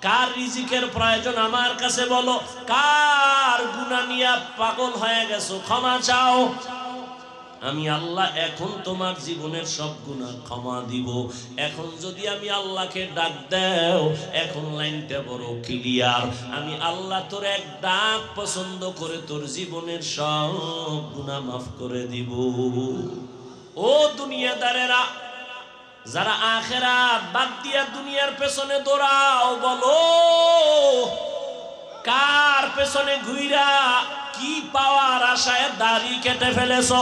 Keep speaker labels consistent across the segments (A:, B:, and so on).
A: কার রিজিকের প্রয়োজন আমার কাছে বলো, কার গুনাহ নিয়ে পাগল হয়ে গেছো ক্ষমা চাও। আমি আল্লাহ এখন তোমার জীবনের সব গুনাহ ক্ষমা দিব। এখন যদি আমি আল্লাহকে ডাক দাও, এখন লাইনটা বড় ক্লিয়ার, আমি আল্লাহ তোর এক ডাক পছন্দ করে তোর জীবনের সব গুনাহ মাফ করে দিব। ও দুনিয়াদারেরা, যারা আখিরাত বাদ দিয়া দুনিয়ার পেছনে দৌড়াও, বলো কার পেছনে ঘুইরা কি পাওয়ার আশায় দাড়ি কেটে ফেলেছো?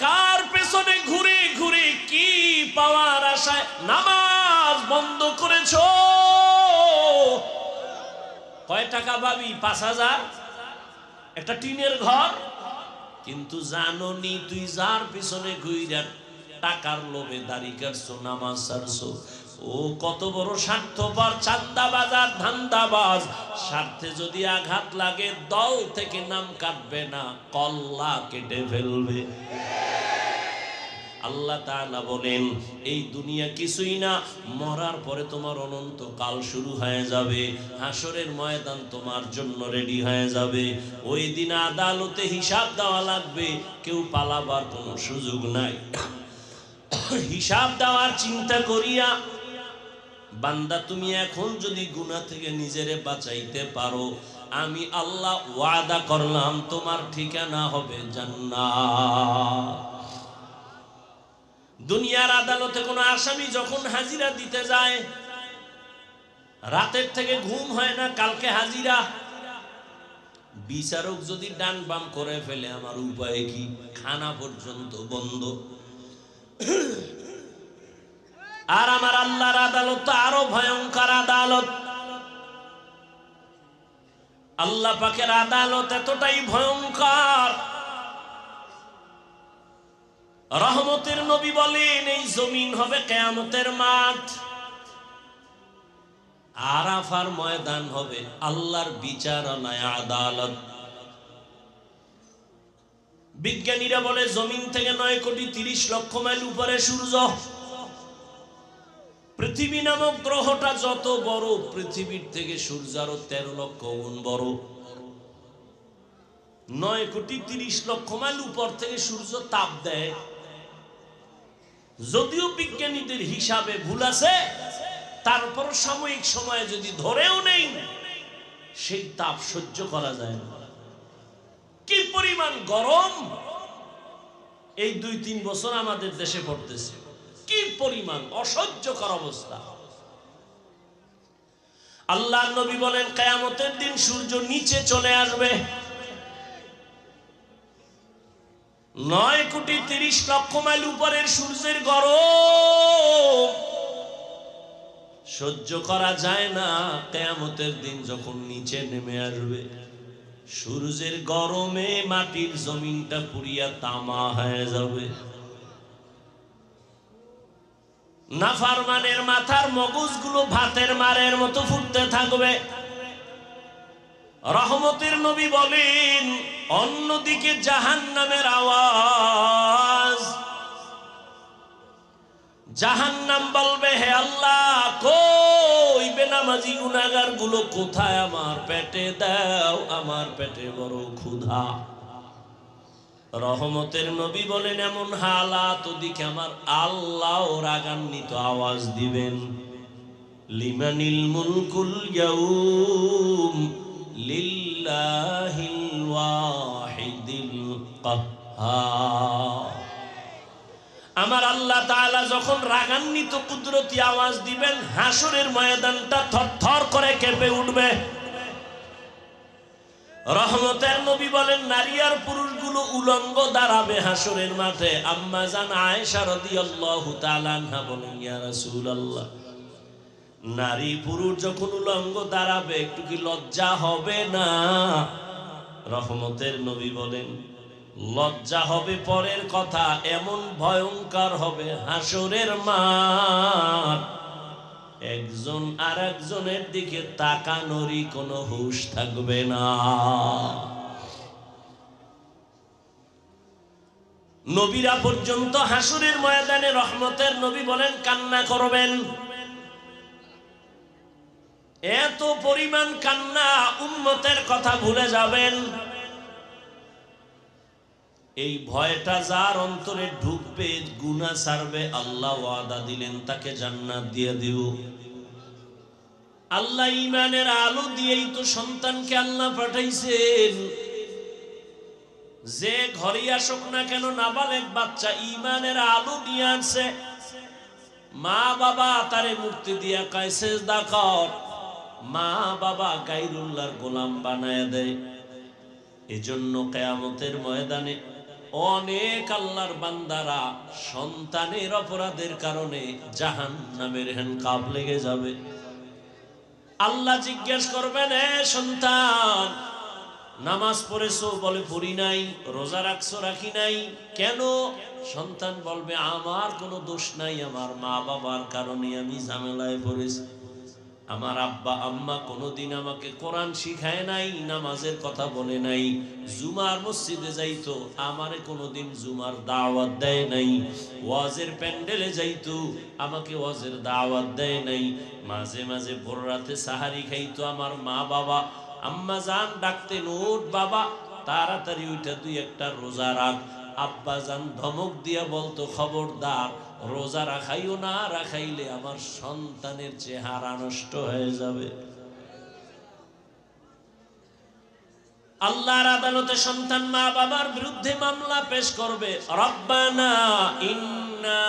A: কার পেছনে ঘুরে ঘুরে কি পাওয়ার আশায় নামাজ বন্ধ করেছো? কয় টাকা পাবি? ৫,০০০, একটা টিনের ঘর। কিন্তু জানোনি তুই যার পিছনে ঘুইরা টাকার লোভে দাড়ি কাটছো, নামাজ ছাড়ছো, ও কত বড় স্বার্থপর, চাঁদাবাজ আর ধান্দাবাজ। স্বার্থে যদি আঘাত লাগে দল থেকে নাম কাটবে না, কল্লা কেটে ফেলবে। আল্লাহ তাআলা বলেন এই দুনিয়া কিছুই না, মরার পরে তোমার অনন্ত কাল শুরু হয়ে যাবে। হাসরের ময়দান তোমার জন্য রেডি হয়ে যাবে। ওই দিন আদালতে হিসাব দেওয়া লাগবে, কেউ পালাবার কোনো সুযোগ নাই। হিসাব দেওয়ার চিন্তা করিয়া বান্দা তুমি এখন যদি গুনাহ থেকে নিজেরে বাঁচাইতে পারো, আমি আল্লাহ ওয়াদা করলাম তোমার ঠিকানা হবে জান্নাত। দুনিয়ার আদালতে কোনো আসামি যখন হাজিরা দিতে যায়, রাতের থেকে ঘুম হয় না, কালকে হাজিরা। বিচারক যদি ডান বাম করে ফেলে আমার উপায় কি? খানা পর্যন্ত বন্ধ। আর আমার আল্লাহর আদালত তো আরো ভয়ঙ্কর আদালত। আল্লাহ পাকের আদালত এতটাই ভয়ঙ্কর, রহমতের নবী বলেন এই জমিন হবে কিয়ামতের মাঠ, আরাফার ময়দান হবে আল্লাহর বিচারণায় আদালত। বিজ্ঞানীরা বলে জমিন থেকে 9,30,00,000 মাইল উপরে সূর্য। পৃথিবী নামক গ্রহটা যত বড়, পৃথিবীর থেকে সূর্য আরো 13 লক্ষ গুণ বড়। 9,30,00,000 মাইল উপর থেকে সূর্য তাপ দেয়। যদিও বিজ্ঞানীদের হিসাবে ভুল আছে, তারপর সাময়িক সময়ে যদি ধরেও নেই, সেই তাপ সহ্য করা যায় না। কি পরিমাণ গরম এই 2-3 বছর আমাদের দেশে পড়তেছে, কি পরিমাণ অসহ্যকর অবস্থা। আল্লাহর নবী বলেন কিয়ামতের দিন সূর্য নিচে চলে আসবে। 9,30,00,000 মাইল উপরের সূর্যের গরম সহ্য করা যায় না। কিয়ামতের দিন যখন নিচে নেমে আসবে, সূর্যের গরমে মাটির জমিনটা পুড়িয়া তামা হয়ে যাবে। নাফরমানের মাথার মগজগুলো ভাতের মারের মতো ফুটতে থাকবে। রহমতের নবী বলেন অন্যদিকে জাহান্নামের আওয়াজ, জাহান্নাম বলবে হে আল্লাহ কই বেনামাজি গুনাহগার গুলো কোথায়, আমার পেটে দাও, আমার পেটে বড় ক্ষুধা। রহমতের নবী বলেন এমন হালাত ওদিকে আমার আল্লাহ রাগান্বিত আওয়াজ দিবেন, লিমানিল মুলকুল ইয়াউম লিল্লাহিল ওয়াহিদিল কাহ্হার। আমার আল্লাহ তাআলা যখন রাগান্বিত কুদরতি আওয়াজ দিবেন, হাসরের ময়দানটা থরথর করে কেঁপে উঠবে। রহমতের নবী বলেন নারী আর পুরুষগুলো উলঙ্গ দাঁড়াবে হাসরের মাঠে। আম্মা জান আয়েশা রাদিয়াল্লাহু তাআলা আনহা বলেন ইয়া রাসূলুল্লাহ, নারী পুরুষ যখন উলঙ্গ দাঁড়াবে একটু কি লজ্জা হবে না? রহমতের নবী বলেন লজ্জা হবে পরের কথা, এমন ভয়ঙ্কর হবে হাসরের মাঠ, একজন আর একজনের দিকে তাকানোরই কোনো হুঁশ থাকবে না। নবীরা পর্যন্ত হাসরের ময়দানে রহমতের নবী বলেন কান্না করবেন। এত পরিমাণ কান্না, উম্মতের কথা ভুলে যাবেন। এই ভয়টা যার অন্তরে ঢুকবে, গুনাহ ছাড়বে, আল্লাহ ওয়াদা দিলেন তাকে জান্নাত দিয়ে দিব। আল্লাহ ঈমানের আলো দিয়েই তো সন্তানকে আল্লাহ পাঠাইছেন। যে ঘরে আসুক না কেন, নাবালেগ বাচ্চা ঈমানের আলো নিয়ে আসছে। মা বাবা তারে মুক্তি দিয়া কয় সেজদা কর, মা বাবা গায়রুল্লাহর গোলাম বানায় দেয়। এজন্য কিয়ামতের ময়দানে অনেক আল্লাহর বান্দারা সন্তানের অপরাধের কারণে জাহান্নামের হ্যান্ডকাপ লেগে যাবে। আল্লাহ জিজ্ঞেস করবেন, এ সন্তান, নামাজ পড়েছো? বলে পড়ি নাই। রোজা রাখছো? রাখি নাই। কেন? সন্তান বলবে, আমার কোনো দোষ নাই, আমার মা বাবার কারণে আমি ঝামেলায় পড়েছি। আমার আব্বা আম্মা কোনোদিন আমাকে কোরআন শিখায় নাই, নামাজের কথা বলে নাই। জুমার মসজিদে যাইতো, আমারে কোনোদিন জুমার দাওয়াত দেয় নাই। ওয়াজের প্যান্ডেলে যাইতো, আমাকে ওয়াজের দাওয়াত দেয় নাই। মাঝে মাঝে ভোর রাতে সাহারি খাইতো আমার মা বাবা। আম্মা জান ডাকতেন, ওঠ বাবা, তাড়াতাড়ি ওইটা তুই একটা রোজা রাখ। আব্বা জান ধমক দিয়া বলতো, খবরদার, রোজা রাখাইও না, রাখাইলে আমার সন্তানের চেহারা নষ্ট হয়ে যাবে। আল্লাহর আদালতে সন্তান মা বাবার বিরুদ্ধে মামলা পেশ করবে। রব্বানা ইন্না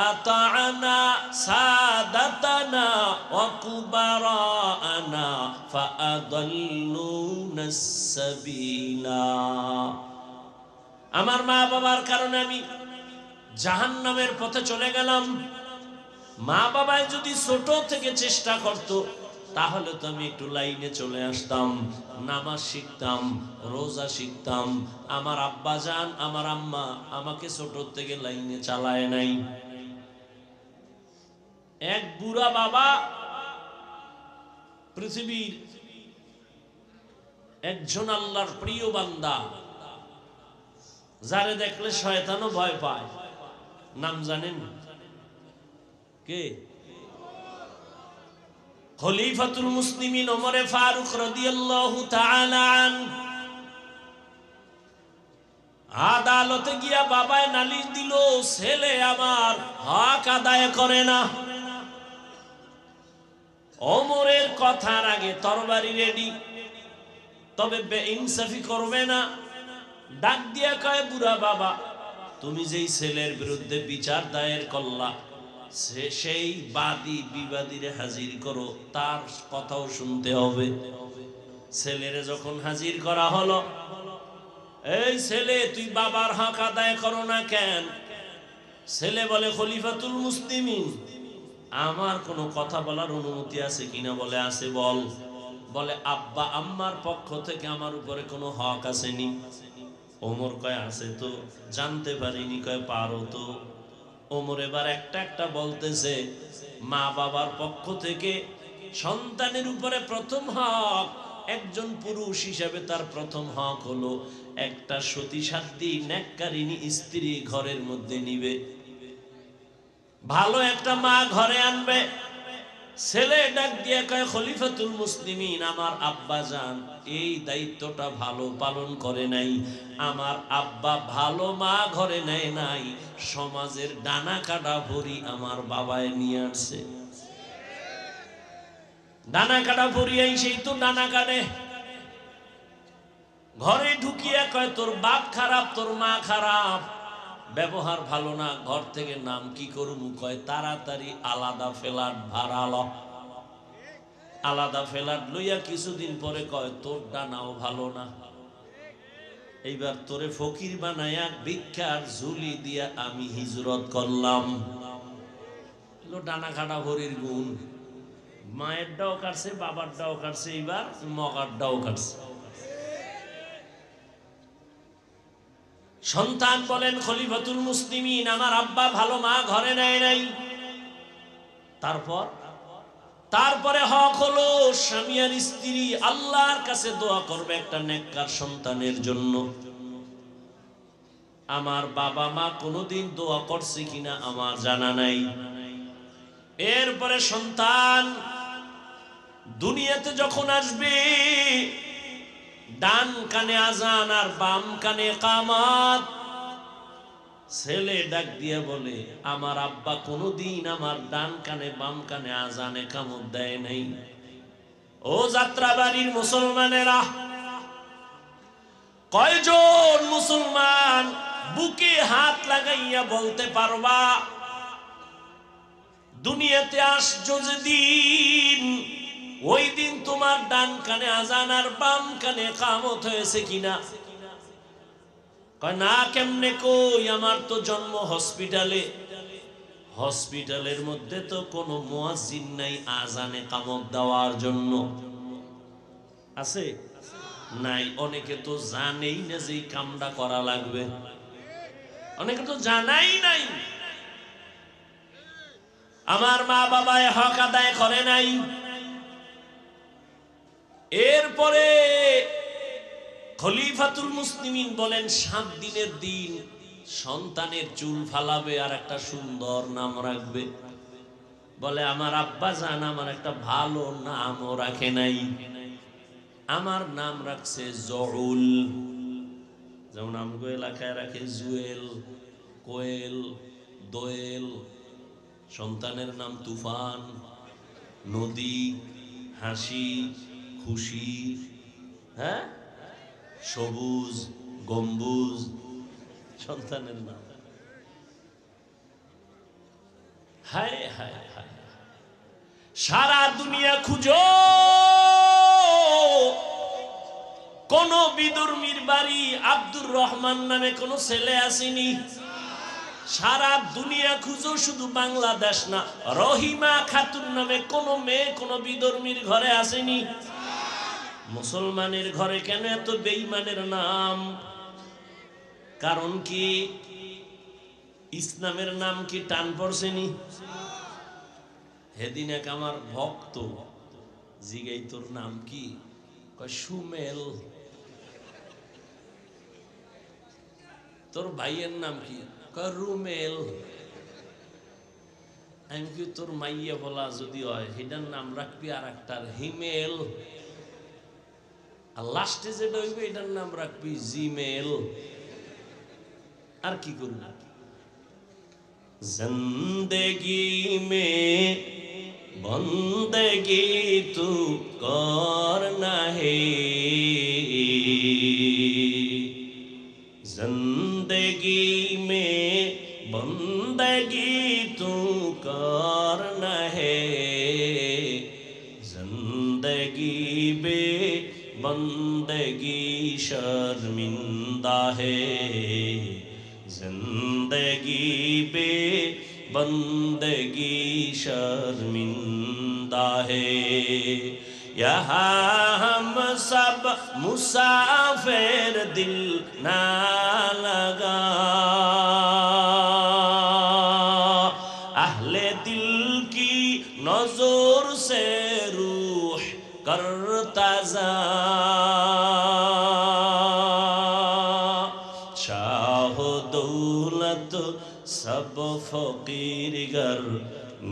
A: আতা'না সাদাতানা ওয়া কুবারানা ফাআদাল্লুনাস সাবিলা। আমার মা বাবার কারণে আমি জাহান্নামের পথে চলে গেলাম। মা বাবায় যদি ছোট থেকে চেষ্টা করত, তাহলে তো আমি একটু লাইনে চলে আসতাম, নামাজ শিখতাম, রোজা শিখতাম। আমার আব্বা জান, আমার আম্মা আমাকে ছোট থেকে লাইনে চালায় নাই। এক বুড়া বাবা পৃথিবীর একজন আল্লাহর প্রিয় বান্দা, যারে দেখলে শয়তানও ভয় পায়। নাম জানেন কে? খলিফাতুল মুসলিমিন ওমরে ফারুক রাদিয়াল্লাহু তাআলা আনহু। আদালতে গিয়া বাবায় নালিশ দিল, ছেলে আমার হক আদায় করে না। ওমরের কথার আগে তরবারি রেডি, তবে বেইনসাফি করবে না। ডাক দিয়া কয়, বুড়া বাবা, তুমি যেই ছেলের বিরুদ্ধে বিচার দায়ের করলা, সেই বাদী বিবাদীরে হাজির করো, তার কথাও শুনতে হবে। ছেলেরে যখন হাজির করা হলো, এই ছেলে, তুই বাবার হক আদায় করো না কেন? ছেলে বলে, খলিফাতুল মুসলিমিন, আমার কোনো কথা বলার অনুমতি আছে কিনা? বলে আছে। বল। বলে, আব্বা আম্মার পক্ষ থেকে আমার উপরে কোনো হক আসেনি? ওমর কয়, আছে তো। জানতে পারিনি? কয়, পারো তো। ওমর এবার একটা একটা বলতেছে, মা বাবার পক্ষ থেকে সন্তানের উপরে প্রথম হক, একজন পুরুষ হিসেবে তার প্রথম হক হলো একটা সতী সাধ্বী নেককারিনী স্ত্রী ঘরের মধ্যে নিবে, ভালো একটা মা ঘরে আনবে। ছেলে ডাক দিয়ে কয়, খলিফাতুল মুসলিমিন, আমার আব্বা জান এই দায়িত্বটা ভালো পালন করে নাই। আমার আব্বা ভালো মা ঘরে নেয় নাই, সমাজের ডানা কাটা ভরি আমার বাবায় নিয়ে আসছে। ডানা কাটা ভরি সেই তো ডানা কাটে। ঘরে ঢুকিয়ে কয়, তোর বাপ খারাপ, তোর মা খারাপ, ব্যবহার ভালো না, ঘর থেকে নাম কি করবো? কয়, তাড়াতাড়ি আলাদা ফ্ল্যাট ভাড়া ল। আলাদা ফ্ল্যাট লইয়া কিছুদিন পরে কয়, তোর ডানাও ভালো না, এইবার তোরে ফকির বানায়া ভিক্ষার ঝুলি দিয়া আমি হিজরত করলাম। ডানা কাটা ভরির গুণ। মায়ের ডাও কাটছে, বাবার ডাও কাটছে, এইবার মগার ডাও কাটছে। সন্তান বলেন, খলিফাতুল মুসলিমিন, আমার আব্বা ভালো মা ঘরে নেয় নাই। তারপরে হক হলো স্বামী আর স্ত্রী আল্লাহর কাছে দোয়া করবে একটা নেককার সন্তানের জন্য। আমার বাবা মা কোনোদিন দোয়া করছে কিনা আমার জানা নাই। এরপরে সন্তান দুনিয়াতে যখন আসবে ডান কানে আজান আর বাম কানে কামাত। ছেলে ডাক দিয়ে বলে, আমার আব্বা কোনোদিন আমার ডান কানে বাম কানে আজানে কামত দেয় নাই। ও যাত্রাবাড়ির মুসলমানেরা, কয়জন মুসলমান বুকে হাত লাগাইয়া বলতে পারবা দুনিয়াতে আসছো যেদিন, ওই দিন তোমার ডান কানে আজান আর বাম কানে কামত হয়েছে কিনা? কয় না, কেমনে কই, আমার তো জন্ম হসপিটালে। হসপিটালের মধ্যে তো কোনো মুয়াজ্জিন নাই আজানে কামত দেওয়ার জন্য। আছে? নাই। অনেকে তো জানেই না যে কামটা করা লাগবে, অনেকে তো জানাই নাই। আমার মা বাবায় হক আদায় করে নাই। এরপরে খলিফাতুল মুসলিমিন বলেন 7 দিনের দিন সন্তানের চুল ফালাবে আর একটা সুন্দর নাম রাখবে। বলে আমার আব্বা জান আমার একটা ভালো নামও রাখে নাই, আমার নাম রাখছে জহুল। যেমন আমগো এলাকায় রাখে জুয়েল, কোয়েল, দোয়েল। সন্তানের নাম তুফান, নদী, হাসি, খুশি, হ্যাঁ, সবুজ, গম্বুজ সন্তানের নাম। হায় হায় হায়, সারা দুনিয়া খুঁজো, কোন বিদুর্মীর বাড়ি আব্দুর রহমান নামে কোন ছেলে আসেনি। সারা দুনিয়া খুঁজো, শুধু বাংলাদেশ না, রহিমা খাতুন নামে কোন মেয়ে কোন বিদর্মীর ঘরে আসেনি। মুসলমানের ঘরে কেন এত বেঈমানের নাম? কারণ কি ইসলামের নাম কি টান পড়ছেনি? সেদিন এক আমার ভক্ত জিগাই, তোর নাম কি? কয় সুমেল। তোর ভাইয়ের নাম কি? কয় রুমেল। আমি কি, তোর মাইয়া বলা যদি হয় সেটার নাম রাখবি আর একটার হিমেল, আর লাস্টে যেটা হইবে এটার নাম রাখবি জিমেল। আর কি করব? জিন্দেগি মে বন্দেগি তু করনা হে, जिंदगी में बंदगी तू करना है, जिंदगी बे बंदगी शर्मिंदा है, जिंदगी बे बंदगी शर्मिंदा है। यहाँ हम सब मुसाफिर दिल ना लगा, अहले दिल की नजर से रूह करता जा, शाह दौलत सब फकीर गर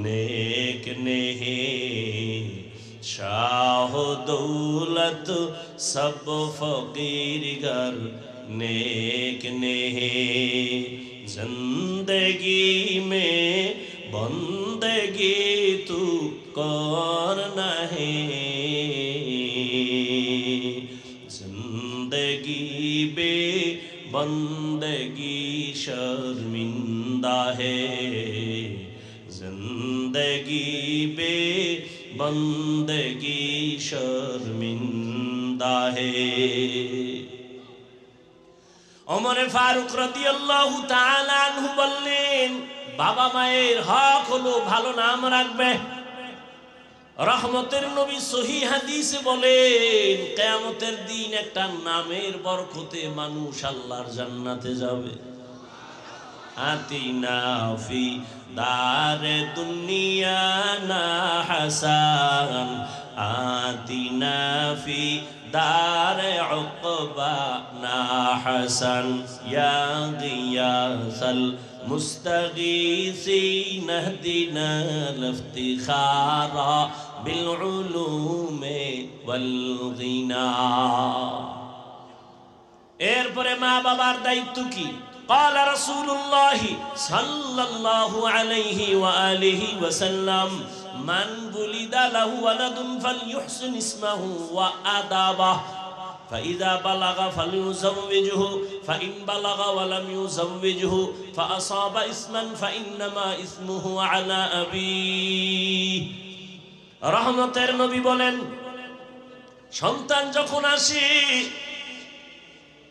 A: नेक नहीं, शाह दौलत सब फकीर गर नेक नहीं, जिंदगी में बंदगी तू करना है, जिंदगी बे बंदगी शर्मिंदा है, जिंदगी बे बंदगी शर्मिंदा है। ওমর ফারুক রাদিয়াল্লাহু তাআলা আনহু বললেন, বাবা মায়ের হক হলো ভালো নাম রাখবে। রহমতের নবী সহিহ হাদিসে বলেন, কিয়ামতের দিন একটা নামের বরকতে মানুষ আল্লাহর জান্নাতে যাবে। আতিনা ফি দারে দুনিয়া না হাসান, আতিনা ফি দারে উকবা না হাসান, ইয়া গিয়াসাল মুস্তাগীসিন ইহদিনা লিফতিখারা বিল উলুম ওয়াল গিনা। এরপরে মা বাবার দায়িত্ব কি? قال رسول الله صلى الله عليه وآله وسلم من ولد له ولد فليحسن اسمه وآدابه فإذا بلغ فليزوجه فإن بلغ ولم يزوجه فأصاب اسما فإنما اسمه على أبيه। রহমতের নবী বলেন, সন্তান যখন আসে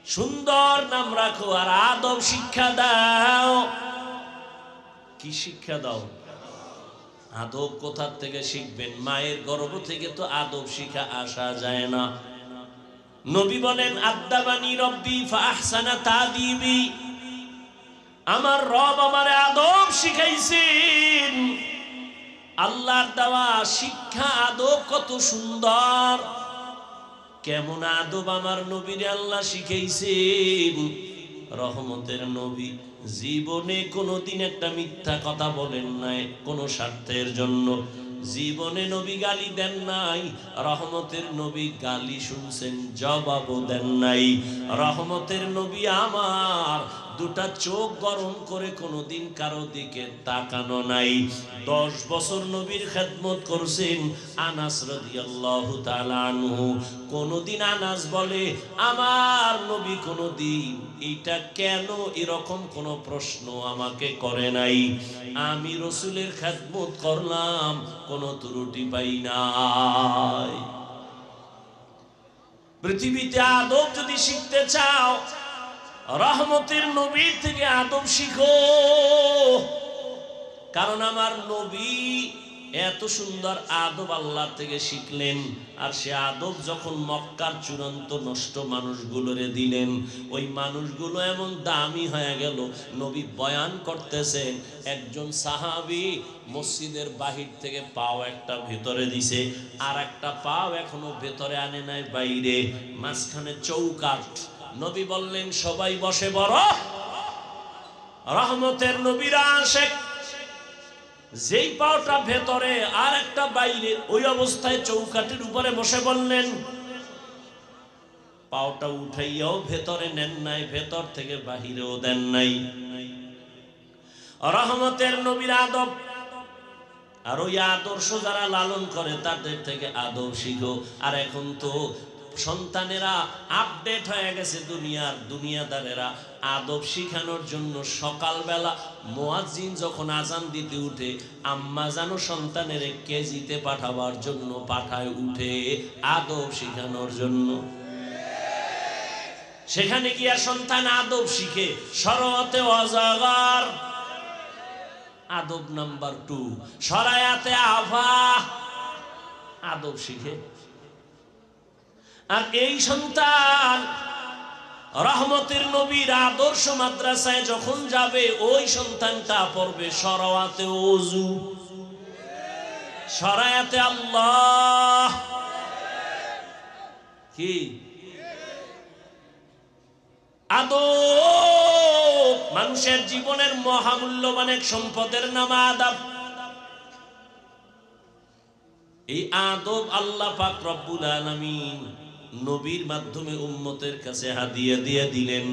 A: সুন্দর নাম রাখো আর আদব শিক্ষা দাও। কি শিক্ষা দাও? আদব কোথা থেকে শিখবেন? মায়ের গর্ভ থেকে তো আদব শিখা আসা যায় না। নবী বলেন, আদাবানি রব্বি ফাহসানা তাদিবি, আমার রব আমারে আদব শিখাইছেন। আল্লাহর দেওয়া শিক্ষা আদব কত সুন্দর। কেমন আদব আমার নবীরে আল্লাহ শিখাইছেন। রহমতের নবী জীবনে কোনোদিন একটা মিথ্যা কথা বলেন নাই কোনো স্বার্থের জন্য। জীবনে নবী গালি দেন নাই। রহমতের নবী গালি শুনছেন, জবাবও দেন নাই। রহমতের নবী আমার দুটা চোখ গরম করে কোনোদিন কারো দিকে তাকানো নাই। 10 বছর নবীর খেদমত করছেন আনাস রাদিয়াল্লাহু তাআলা আনহু। কোনোদিন আনাস বলে আমার নবী কোনোদিন এটা কেন এরকম কোন প্রশ্ন আমাকে করে নাই। আমি রাসূলের খেদমত করলাম, কোনো ত্রুটি পাই নাই। পৃথিবীতে আদব যদি শিখতে চাও, রহমতের নবীর থেকে আদব শিখো। কারণ আমার নবী এত সুন্দর আদব আল্লাহ থেকে শিখলেন, আর সে আদব যখন মক্কার চূড়ান্ত নষ্ট মানুষগুলোরে দিলেন, ওই মানুষগুলো এমন দামি হয়ে গেল। নবী বয়ান করতেছেন, একজন সাহাবী মসজিদের বাহির থেকে পাও একটা ভেতরে দিছে, আর একটা পাও এখনো ভেতরে আনে নাই, বাইরে মাঝখানে চৌকাঠ। নবী বললেন সবাই বসে বড়। রহমতের নবীরা আশেক, যেই পাওটা ভেতরে আর একটা বাইরে, ওই অবস্থায় চৌকাঠের উপরে বসে বললেন। পাওটা উঠাইয়াও ভেতরে নেন নাই, ভেতর থেকে বাহিরেও দেন নাই। রহমতের নবীর আদব, আর ওই আদর্শ যারা লালন করে তাদের থেকে আদব শিখো। আর এখন তো সন্তানেরা আপডেট হয়ে গেছে, দুনিয়াদারেরা আদব শিখানোর জন্য সকালবেলা মুয়াজ্জিন যখন আজান দিতে উঠে, আম্মা জানো সন্তানের কেজিতে পাঠাবার জন্য পাঠায় উঠে আদব শিখানোর জন্য। সেখানে গিয়া সন্তান আদব শিখে। শরতে অজগর আদব নাম্বার 2, শরায়াতে আফা আদব শিখে। আর এই সন্তান রহমতের নবীর আদর্শ মাদ্রাসায় যখন যাবে, ওই সন্তানটা পড়বে শরায়াতে ওযু, শরায়াতে আল্লাহ। কি আদব! মানুষের জীবনের মহামূল্যবান এক সম্পদের নাম আদব। এই আদব আল্লাহ পাক রব্বুল আলামিন নবীর মাধ্যমে উম্মতের কাছে হাদিয়া দিয়ে দিলেন।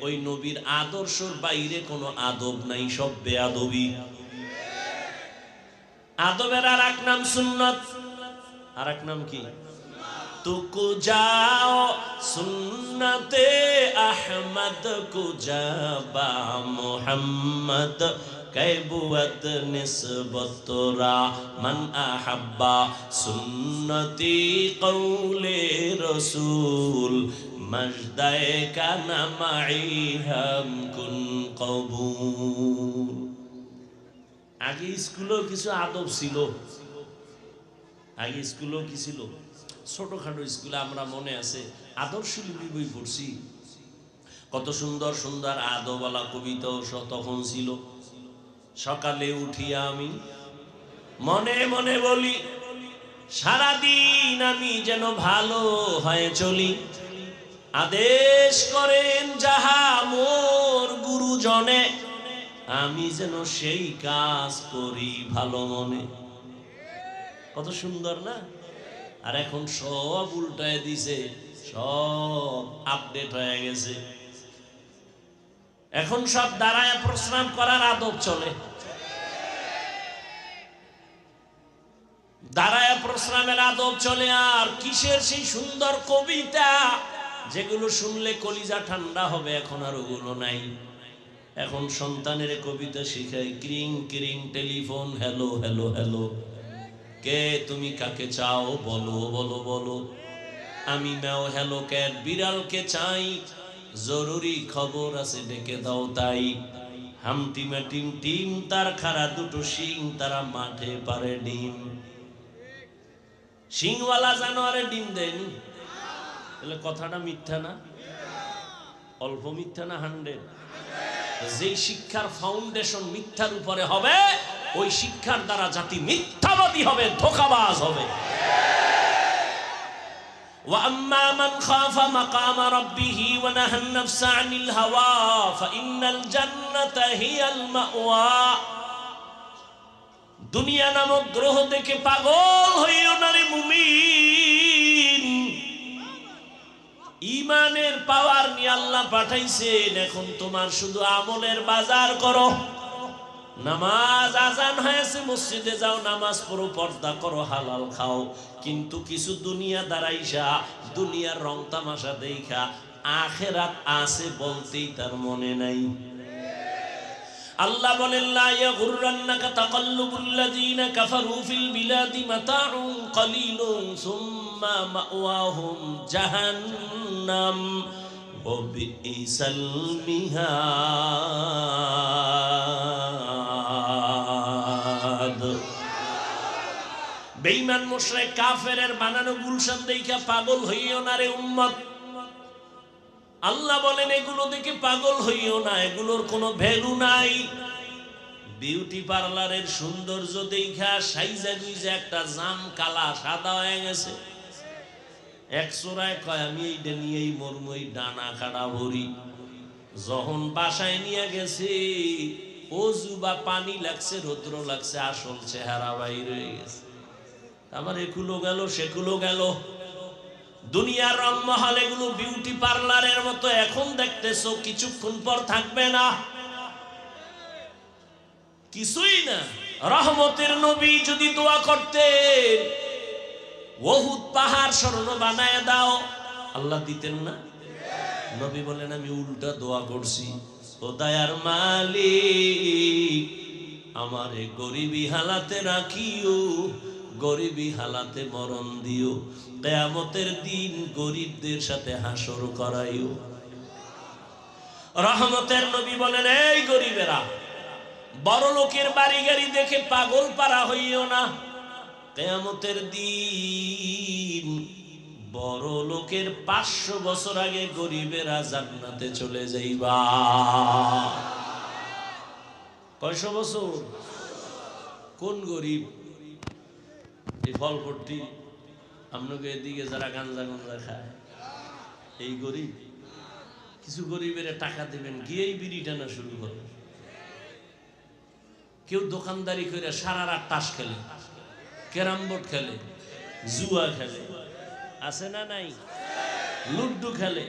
A: ওই নবীর আদর্শের বাইরে কোনো আদব নাই, সব বেয়াদবি। আদবের আর এক নাম সুন্নত, আর এক নাম কি? তুকু যাও সুন্নতে আহমদ কুজাবা মুহাম্মদ कैबुवत निस्बतरा मन अहब्बा सुन्नती कौले रसूल मजदाए का नमाई हम कुन कबूल। आगे स्कूलों किसी आदब ছিল, আগে স্কুলেও কি ছিল? ছোটখাটো স্কুলে আমরা মনে আছে আদর্শ লিপি বই পড়ছি, কত সুন্দর সুন্দর আদবওয়ালা কবিতাও তখন ছিল। সকালে উঠিয়া আমি মনে মনে বলি, সারাদিন আমি যেন ভালো হয়ে চলি। আদেশ করেন যাহা মোর গুরুজনে, আমি যেন সেই কাজ করি ভালো মনে। কত সুন্দর না? আর এখন সব উল্টায় দিছে, সব আপডেট হয়ে গেছে। এখন সব দাঁড়ায় প্রশ্রাম করার আদব চলে, দাঁড়ায় প্রশ্রামের আদব চলে। আর কিসের সেই সুন্দর কবিতা যেগুলো শুনলে কলিজা ঠান্ডা হবে, এখন আর ওগুলো নাই। এখন সন্তানের কবিতা শিখায়, ক্রিং ক্রিং টেলিফোন, হ্যালো হ্যালো হ্যালো, কে তুমি কাকে চাও বলো বলো বলো, আমি ম্যাও হ্যালো ক্যাট, বিড়ালকে চাই, জরুরি খবর আছে ডেকে দাও তাই, হামটিমা টিম টিম তার খাড়া দুটো শিং, তারা মাঠে পারে ডিম। শিংওয়ালা জানোয়ারে ডিম দেয়নি, তাহলে কথাটা মিথ্যা না? অল্প মিথ্যা না 100? যেই শিক্ষার ফাউন্ডেশন মিথ্যার উপরে হবে, ওই শিক্ষার দ্বারা জাতি মিথ্যাবাদী হবে, ধোঁকাবাজ হবে। وَأَمَّا مَنْ خَافَ مَقَامَ رَبِّهِ وَنَهَى النَّفْسَ عَنِ الْهَوَى فَإِنَّ الْجَنَّةَ هِيَ الْمَأْوَى। দুনিয়া নামক গ্রহ দেখে পাগল হইও না রে মুমিন, ইমানের পাওয়ার নিয়ে আল্লাহ পাঠাইছেন। এখন তোমার শুধু আমলের বাজার করো, নামাজ আজান হয়েছে, মসজিদে যাও, নামাজ পড়ো, পর্দা করো, হালাল খাও। কিন্তু কিছু দুনিয়া দাঁড়াইসা, দুনিয়ার রং তামাশা দেখা আখেরাত আছে বলতেই তার মনে নাই। আল্লাহ বলেন, লা ইয়াগুররান্নাকা তাকাল্লুবুল্লাযীনা কাফারু ফিল বিলাদি মাতাউন কালীলুন সুম্মা মাওয়াহুম জাহান্নাম ওয়া বিইসাল মিহাদ। বেঈমান মুশরিক কাফেরের বানানো গুলশান দেইখা পাগল হইও না রে উম্মত। আল্লাহ বলেন, এগুলো দেখে পাগল হইও না, এগুলোর কোনো ভ্যালু নাই। বিউটি পার্লারের সৌন্দর্য দেখা সাইজা গুইজা একটা জাম কালা সাদা হয়ে গেছে, এক চোরায় কয় আমি এইটা নিয়েই মরমই, ডানা কাটা ভরি। যখন বাসায় নিয়ে গেছে, অজু বা পানি লাগছে, রৌদ্র লাগছে, আসল চেহারা বাইর হয়ে গেছে। আমার এগুলো গেল, সেগুলো গেল। দুনিয়ার রংমহল এগুলো বিউটি পার্লারের মতো এখন দেখতেছো, কিছুক্ষণ পর থাকবে না, কিছুই না। রহমতের নবী যদি দোয়া করতেন, উহুদ পাহাড় স্বর্ণ বানায় দাও, আল্লাহ দিতেন না? নবী বলেন, আমি উল্টা দোয়া করছি, ও দয়ার মালিক আমারে গরিবী হালাতে রাখিও, গরিবী হালাতে মরণ দিও, কিয়ামতের দিন গরিবদের সাথে হাসর করাইও। রহমতের নবী বলেন, এই গরিবেরা, বড় লোকের বাড়ি গাড়ি দেখে পাগল পারা হইও না, কিয়ামতের দিন বড় লোকের 500 বছর আগে গরিবেরা জান্নাতে চলে যাইবা। কয়শো বছর? কোন গরিব? এই ফলপট্টি আপনাকে এদিকে যারা গাঞ্জা গঞ্জা খায়, এই গরিব। কিছু গরিবের টাকা দেবেন, গিয়েই বিড়ি টানা শুরু করে। কেউ দোকানদারি করে সারা রাত তাস খেলে, ক্যারাম বোর্ড খেলে, জুয়া খেলে, আছে না নাই? লুড্ডু খেলে,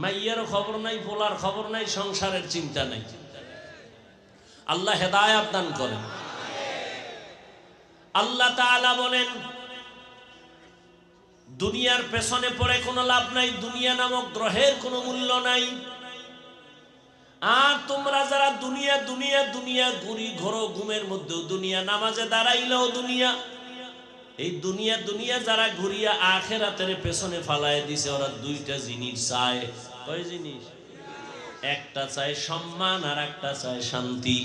A: মাইয়ার খবর নাই, পোলার খবর নাই, সংসারের চিন্তা নাই। আল্লাহ হেদায়েত দান করেন। আল্লাহ তাআলা বলেন, দুনিয়ার পেছনে পড়ে কোনো লাভ নাই, দুনিয়া নামক গ্রহের কোনো মূল্য নাই। আর তোমরা যারা দুনিয়া দুনিয়া দুনিয়া ঘুরি ঘোরো, ঘুমের মধ্যেও দুনিয়া, নামাজে দাঁড়াইলেও দুনিয়া, এই দুনিয়া দুনিয়া যারা ঘুরিয়া আখিরাতের পেছনে ফালায় দিছে, ওরা দুইটা জিনিস চায়। কয় জিনিস? একটা চায় সম্মান, আর একটা চায় শান্তি।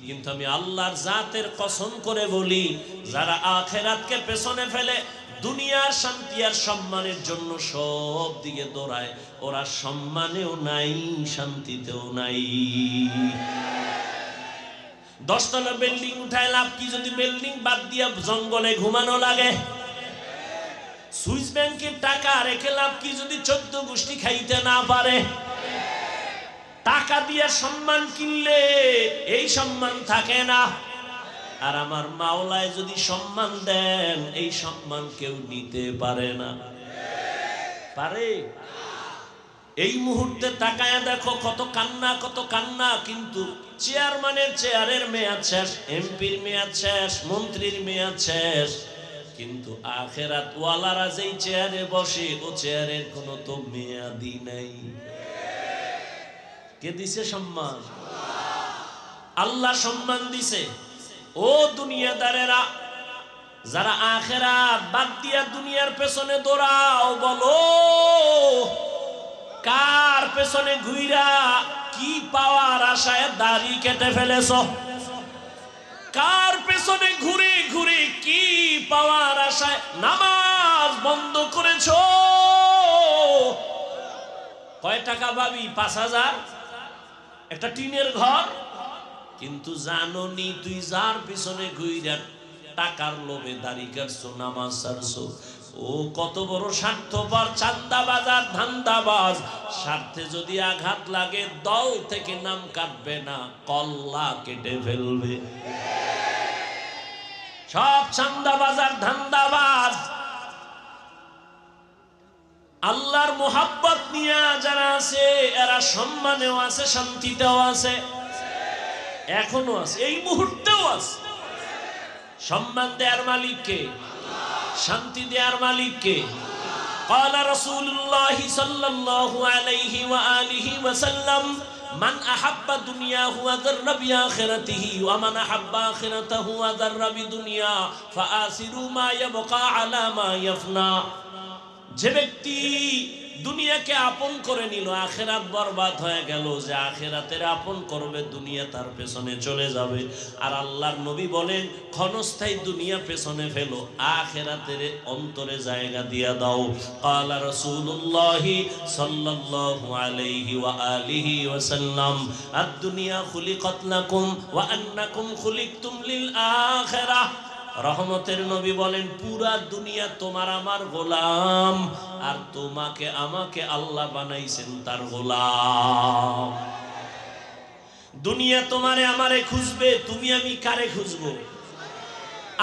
A: কিন্তু আমি আল্লাহর জাতের কসম করে বলি, যারা আখিরাতকে পেছনে ফেলে দুনিয়ার শান্তি আর সম্মানের জন্য সব দিকে দৌড়ায়, ওরা সম্মানেও নাই, শান্তিতেও নাই। 10 তলা বিল্ডিং উঠায় লাভ কি যদি বিল্ডিং বাদ দিয়া জঙ্গলে ঘুমানো লাগে? সুইস ব্যাংকে টাকা রেখে লাভ কি যদি 14 গোষ্ঠী খাইতে না পারে? টাকা দিয়ে সম্মান কিনলে এই সম্মান থাকে না। আর আমার মাওলায় যদি সম্মান দেন, এই সম্মান কেউ নিতে পারে না। পারে? এই মুহূর্তে তাকায় দেখো কত কান্না, কত কান্না। কিন্তু চেয়ারম্যানের চেয়ারের মেয়াদ শেষ, এমপির মেয়াদ শেষ, মন্ত্রীর মেয়াদ শেষ, কিন্তু আখিরাত ওয়ালারা যেই চেয়ারে বসে, ও চেয়ারের কোনো তো মেয়াদই নাই। কে দিছে সম্মান? আল্লাহ সম্মান দিছে। ও দুনিয়াদারেরা, যারা আখিরাত বাদ দিয়া দুনিয়ার পেছনে দৌড়াও, বলো কার পেছনে ঘুইরা কি পাওয়ার আশায় দাড়ি কেটে ফেলেছ? কার পেছনে ঘুরে ঘুরে কি পাওয়ার আশায় নামাজ বন্ধ করেছ? কয় টাকা পাবি? 5,000, একটা টিনের ঘর। কিন্তু জানোনি তুই যার পিছনে ঘুইরা টাকার লোভে দাড়ি কাটছো, নামাজ ছাড়ছো, ও কত বড় স্বার্থপর, চান্দাবাজ আর ধান্দাবাজ। স্বার্থে যদি আঘাত লাগে, দল থেকে নাম কাটবে না, কল্লা কেটে ফেলবে। সব চান্দাবাজ আর ধান্দাবাজ আল্লাহর মোহাব্বত নিয়ে যারা আছে, এরা সম্মানেও আছে, শান্তিতেও আছে, এখনো আছে, এই মুহূর্তেও আছে। সম্মান দেয়ার মালিক কে? শান্তি দেয়ার মালিক কে? قال رسول الله صلى الله عليه وآله وسلم من أحب دنياه وذر بآخرته ومن أحب آخرته وذر بدنيا فآثروا ما يبقى على ما يفنى। যে ব্যক্তি দুনিয়াকে আপন করে নিল, আখিরাত বরবাদ হয়ে গেল। যে আখিরাতের আপন করবে, দুনিয়া তার পেছনে চলে যাবে। আর আল্লাহর নবী বলেন, ক্ষণস্থায়ী দুনিয়া পেছনে ফেলো, আখিরাতের অন্তরে জায়গা দিয়া দাও। ক্বালা রাসূলুল্লাহি সাল্লাল্লাহু আলাইহি ওয়া আলিহি ওয়াসাল্লাম আদ-দুনিয়া খুলিকাত লাকুম ওয়া আন্নাকুম খুলিকতুম লিল আখিরাহ। রহমতের নবী বলেন, পুরা দুনিয়া তোমার আমার গোলাম, আর তোমাকে আমাকে আল্লাহ বানাইছেন তার গোলাম। দুনিয়া তোমারে আমারে খুঁজবে, তুমি আমি কারে খুঁজবো?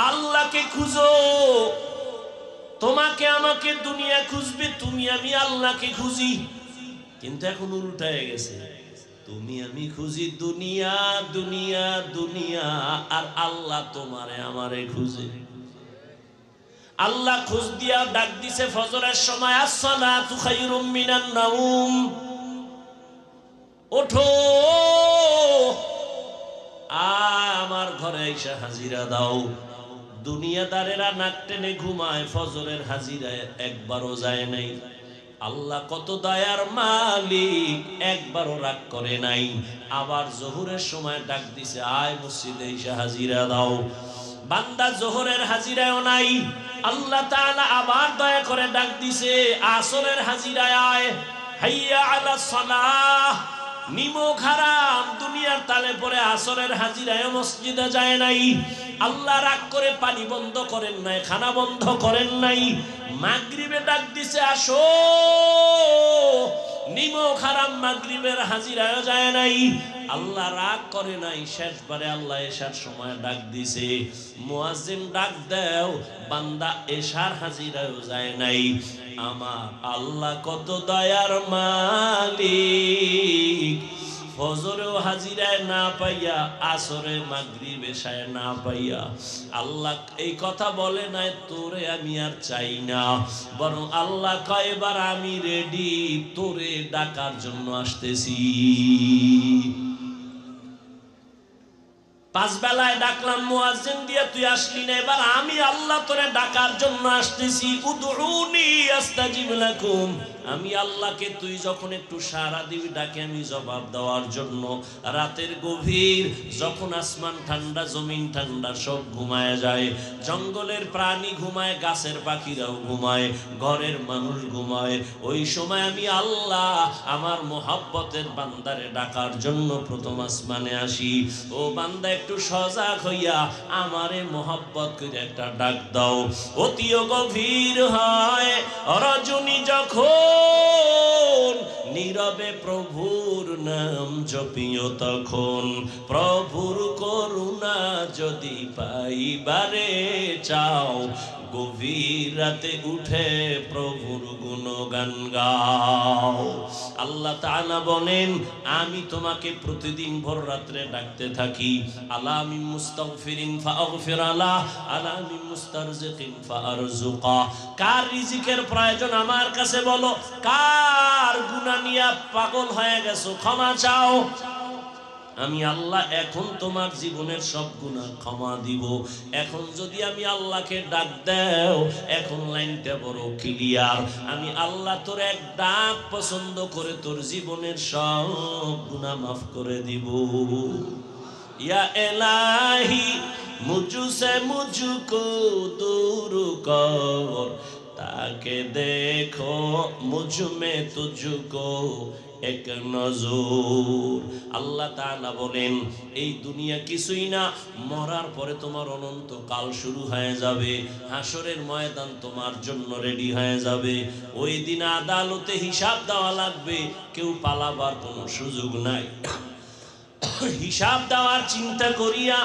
A: আল্লাহকে খুঁজো। তোমাকে আমাকে দুনিয়া খুঁজবে, তুমি আমি আল্লাহকে খুঁজি। কিন্তু এখন উল্টা হয়ে গেছে, তুমি আমি খুঁজি দুনিয়া দুনিয়া দুনিয়া, আর আল্লাহ তোমারে আমারে খুঁজে। আল্লাহ খোঁজ দিয়া ডাক দিছে ফজরের সময়, আসসালাতু খায়রুম মিনান নাউম, ওঠো আমার ঘরে এসে হাজিরা দাও। দুনিয়াদারেরা নাক টেনে ঘুমায়, ফজরের হাজিরায় একবারও যায় নাই। আল্লাহ কত দয়ার মালিক, একবারও রাগ করে নাই। আবার জোহরের সময় ডাক দিছে, আয় মসজিদে এসে হাজিরা দাও। বান্দা জোহরের হাজিরায়ও নাই, আল্লাহ তাআলা আবার দয়া করে ডাক দিছে, আসরের হাজিরায় আয়, হাইয়া আলাস সালাহ। নিমক হারাম, দুনিয়ার তালে পরে আসরের হাজিরায় মসজিদে যায় নাই। আল্লাহ রাগ করে পানি বন্ধ করেন নাই, খানা বন্ধ করেন নাই। মাগরিবে ডাক দিছে, আসো। নিমক হারাম, মাগরিবের হাজিরায় যায় নাই। আল্লাহ রাগ করে নাই। শেষবারে আল্লাহ এশার সময় ডাক দিছে, মুয়াজ্জিন ডাক দাও, বান্দা এশার হাজিরায় যায় নাই। আমার আল্লাহ কত দয়ার মালিক, ফজরেও হাজিরায় না পাইয়া, আসরে মাগরিব এশায় না পাইয়া, আল্লাহ এই কথা বলে নাই তোরে আমি আর চাই না, বরং আল্লাহ কয় এবার আমি রেডি, তোরে ডাকার জন্য আসতেছি। 5 বেলায় ডাকলাম মুয়াজ্জিন দিয়ে, তুই আসলি না, এবার আমি আল্লাহ তোরে ডাকার জন্য আসতেছি। উদউনি আস্তাজিব লাকুম, আমি আল্লাহকে তুই যখন একটু সাড়া দিবি, ডাকে আমি জবাব দেওয়ার জন্য। রাতের গভীর, যখন আসমান ঠান্ডা, জমিন ঠান্ডা, সব ঘুমায় যায়, জঙ্গলের প্রাণী ঘুমায়, গাছের পাখিরাও ঘুমায়, ঘরের মানুষ ঘুমায়, ওই সময় আমি আল্লাহ আমার মোহাব্বতের বান্দারে ডাকার জন্য প্রথম আসমানে আসি। ও বান্দা, একটু সজাগ হইয়া আমারে মোহাব্বত করে একটা ডাক দাও। অতিও গভীর হয় রজনী যখন, নীরবে প্রভুর নাম জপিও তখন, প্রভুর করুণা যদি পাইবারে চাও, গভীর রাতে উঠে প্রভুর গুণগান গাও। আল্লাহ তাআলা বলেন, আমি তোমাকে প্রতিদিন ভোর রাত্রে ডাকতে থাকি, আলা মিন মুস্তাগফিরিন ফাগফির আলা, আলা মিন মুস্তারজিকিন ফারজুকা। কার রিজিকের প্রয়োজন আমার কাছে বলো, কার গুনাহ নিয়ে পাগল হয়ে গেছো ক্ষমা চাও। আমি আল্লাহ এখন তোমার জীবনের সব গুনাহ ক্ষমা দিব। এখন যদি আমি আল্লাহকে ডাক দাও, এখন লাইনটা বড় ক্লিয়ার, আমি আল্লাহ তোর এক ডাক পছন্দ করে তোর জীবনের সব গুনাহ মাফ করে দিব। ইয়া ইলাহি মুঝসে মুঝকো দূর কর, তাকে দেখো মুঝ মে তুঝকো এক নজর। আল্লাহ তাআলা বলেন, এই দুনিয়া কিছুই না, মরার পরে তোমার অনন্ত কাল শুরু হয়ে যাবে। হাসরের ময়দান তোমার জন্য রেডি হয়ে যাবে। ওই দিন আদালতে হিসাব দেওয়া লাগবে, কেউ পালাবার কোনো সুযোগ নাই। হিসাব দেওয়ার চিন্তা করিয়া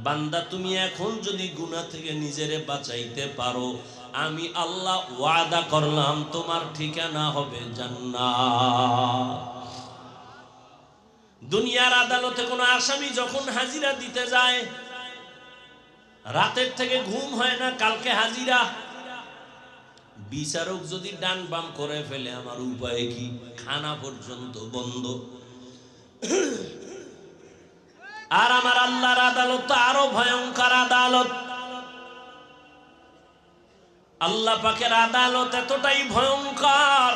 A: বান্দা তুমি এখন যদি গুনাহ থেকে নিজেরে বাঁচাইতে পারো, আমি আল্লাহ ওয়াদা করলাম তোমার ঠিকানা হবে জান্নাত। দুনিয়ার আদালতে কোনো আসামি যখন হাজিরা দিতে যায়, রাতের থেকে ঘুম হয় না, কালকে হাজিরা। বিচারক যদি ডান বাম করে ফেলে, আমার উপায় কি? খানা পর্যন্ত বন্ধ। আর আমার আল্লাহর আদালত তো আরো ভয়ঙ্কর আদালত। আল্লাহ পাকের আদালত এতটাই ভয়ঙ্কর,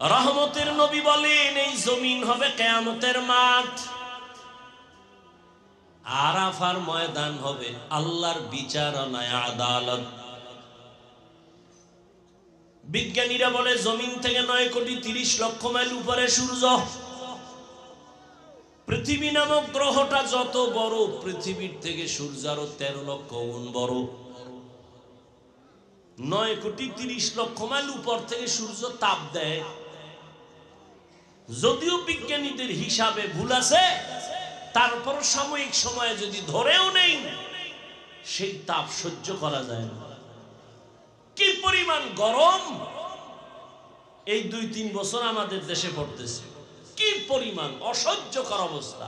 A: রহমতের নবী বলেন এই জমিন হবে কিয়ামতের মাঠ, আরাফার ময়দান হবে আল্লাহর বিচারণায় আদালত। বিজ্ঞানীরা বলে জমিন থেকে 9,30,00,000 মাইল উপরে সূর্য। পৃথিবী নামক গ্রহটা যত বড়, পৃথিবীর থেকে সূর্য আরো 13 লক্ষ গুণ বড়। 9,30,00,000 মাইল উপর থেকে সূর্য তাপ দেয়। যদিও বিজ্ঞানীদের হিসাবে ভুল আছে, তারপর সাময়িক সময়ে যদি ধরেও নেই, সেই তাপ সহ্য করা যায় না। কি পরিমাণ গরম এই 2-3 বছর আমাদের দেশে পড়তেছে, কি পরিমাণ অসহ্যকর অবস্থা।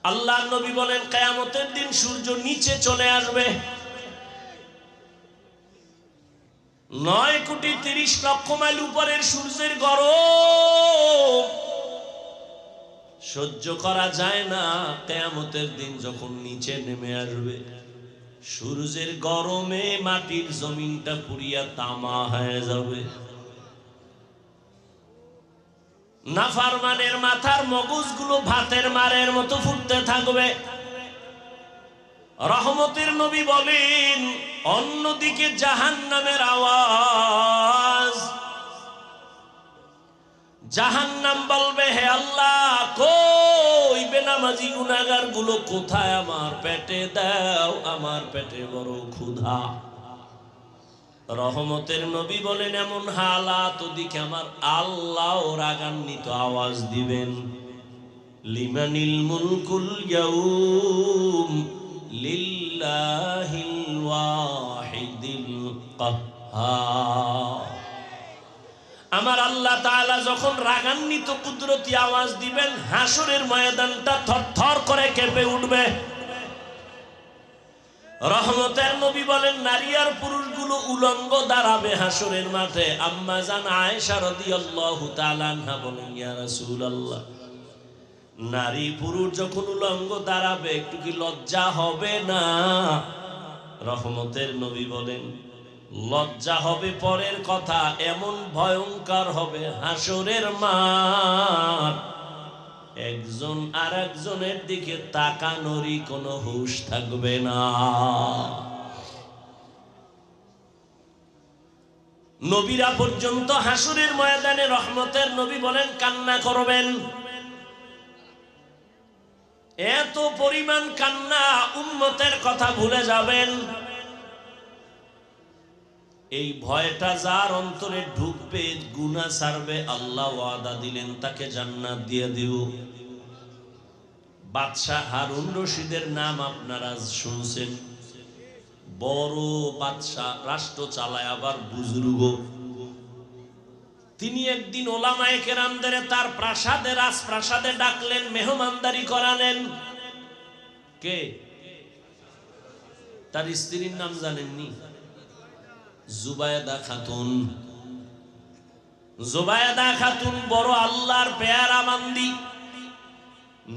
A: আল্লাহর নবী বলেন কিয়ামতের দিন সূর্য নিচে চলে আসবে। 9,30,00,000 মাইল উপরের সূর্যের গরম সহ্য করা যায় না। কিয়ামতের দিন যখন নিচে নেমে আসবে, সূর্যের গরমে মাটির জমিনটা পুড়িয়া তামা হয়ে যাবে। নাফরমানের মাথার মগজগুলো ভাতের মারের মতো ফুটতে থাকবে। রহমতের নবী বলেন, অন্যদিকে জাহান্নামের আওয়াজ। জাহান্নাম বলবে, হে আল্লাহ, কই বেনামাজি গুনাহগার গুলো কোথায়? আমার পেটে দাও, আমার পেটে বড় ক্ষুধা। রহমতের নবী বলেন, এমন হালাত ওদিকে আমার আল্লাহ রাগান্বিত আওয়াজ দিবেন, লিমানিল মুলকুল ইয়াউম লিল্লাহিল ওয়াহিদিল কাহ্হার। আমার আল্লাহ তাআলা যখন রাগান্বিত কুদরতি আওয়াজ দিবেন, হাসরের ময়দানটা থরথর করে কেঁপে উঠবে। রহমতের নবী বলেন, নারী আর পুরুষগুলো উলঙ্গ দাঁড়াবে হাসরের মাঠে। আম্মা জান আয়েশা রাদিয়াল্লাহু তাআলা আনহা বলেন, ইয়া রাসূলুল্লাহ, নারী পুরুষ যখন উলঙ্গ দাঁড়াবে, একটু কি লজ্জা হবে না? রহমতের নবী বলেন, লজ্জা হবে পরের কথা, এমন ভয়ঙ্কর হবে হাসরের মাঠ, একজন আর একজনের দিকে তাকানোরই কোনো হুঁশ থাকবে না। নবীরা পর্যন্ত হাসরের ময়দানে রহমতের নবী বলেন কান্না করবেন। এত পরিমাণ কান্না, উম্মতের কথা ভুলে যাবেন। এই ভয়টা যার অন্তরে ঢুকবে, গুনাহ ছাড়বে, আল্লাহ ওয়াদা দিলেন তাকে জান্নাত দিয়ে দেব। বাদশাহ হারুন রশিদের নাম আপনারা শুনছেন, বড় বাদশাহ, রাষ্ট্র চালায়, আবার বুজুর্গ। তিনি একদিন ওলামায়ে কেরামদের তার প্রাসাদে, রাজপ্রাসাদে ডাকলেন, মেহমানদারি করালেন। কে? তার স্ত্রীর নাম জানেননি? জুবায়েদা খাতুন। জুবায়েদা খাতুন বড় আল্লাহর পেয়ারা বান্দি,